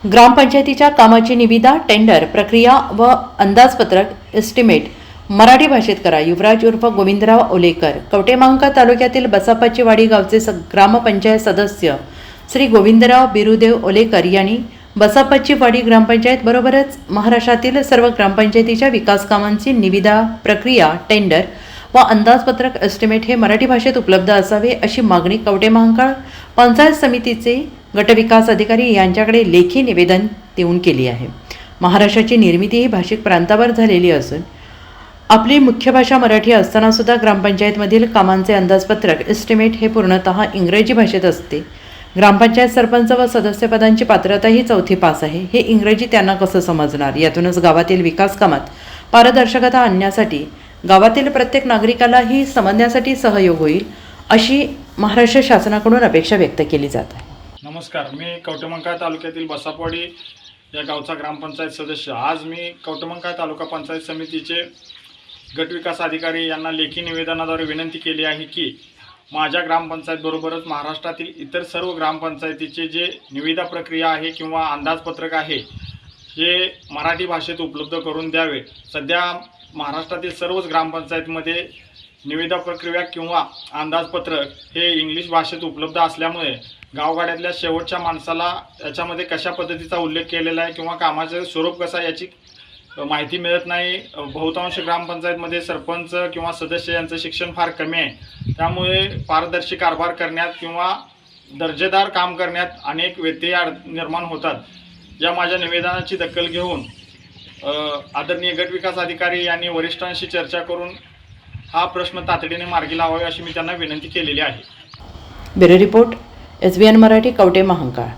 ग्रामपंचायतीच्या कामाची निविदा, टेंडर प्रक्रिया व अंदाजपत्रक एस्टिमेट मराठी भाषेत करा. युवराज उर्फ गोविंदराव ओलेकर, कवटेमहांकाळ तालुक्यातील बसापाची वाडी गावचे ग्रामपंचायत सदस्य श्री गोविंदराव बिरुदेव ओलेकर यांनी बसापाची वाडी ग्रामपंचायत बरोबरच महाराष्ट्रातील सर्व ग्रामपंचायतीच्या विकास कामांची निविदा, प्रक्रिया, टेंडर व अंदाजपत्रक एस्टिमेट हे मराठी भाषेत उपलब्ध असावे अशी मागणी कवटेमहांकाळ पंचायत समितीचे गटविकास अधिकारी यांच्याकडे लेखी निवेदन देऊन केली आहे. महाराष्ट्राची निर्मिती ही भाषिक प्रांतावर झालेली असून आपली मुख्य भाषा मराठी असताना सुद्धा ग्रामपंचायतमधील कामांचे अंदाजपत्रक एस्टिमेट हे पूर्णतः इंग्रजी भाषेत असते. ग्रामपंचायत सरपंच व सदस्यपदांची पात्रता ही 4थी पास आहे. हे इंग्रजी त्यांना कसं समजणार? यातूनच गावातील विकास कामात पारदर्शकता आणण्यासाठी गावातील प्रत्येक नागरिकाला ही समजण्यासाठी सहयोग होईल अशी महाराष्ट्र शासनाकडून अपेक्षा व्यक्त केली जात आहे. नमस्कार, मी कवटेमहांकाळ तालुक्यातील बसापवाडी या गावचा ग्रामपंचायत सदस्य. आज मी कवटेमहांकाळ तालुका पंचायत समितीचे गटविकास अधिकारी यांना लेखी निवेदनाद्वारे विनंती केली आहे की माझ्या ग्रामपंचायतबरोबरच महाराष्ट्रातील इतर सर्व ग्रामपंचायतीचे जे निविदा प्रक्रिया आहे किंवा अंदाजपत्रक आहे हे मराठी भाषेत उपलब्ध करून द्यावे. सध्या महाराष्ट्रातील सर्वच ग्रामपंचायतीमध्ये निविदा प्रक्रिया किंवा अंदाजपत्रक हे इंग्लिश भाषेत उपलब्ध असल्यामुळे गावगाड्यातल्या शेवटच्या माणसाला याच्यामध्ये कशा पद्धतीचा उल्लेख केलेला आहे किंवा कामाचं स्वरूप कसं याची माहिती मिळत नाही. बहुतांश ग्रामपंचायतमध्ये सरपंच किंवा सदस्य यांचं शिक्षण फार कमी आहे. त्यामुळे पारदर्शी कारभार करण्यात किंवा दर्जेदार काम करण्यात अनेक व्यत्यय निर्माण होतात. या माझ्या निवेदनाची दखल घेऊन आदरणीय गटविकास अधिकारी यांनी वरिष्ठांशी चर्चा करून हा प्रश्न तातडीने मार्गी लावावा अशी मी त्यांना विनंती केलेली आहे. Bureau report, SBN Marathi, कवटेमहांकाळ.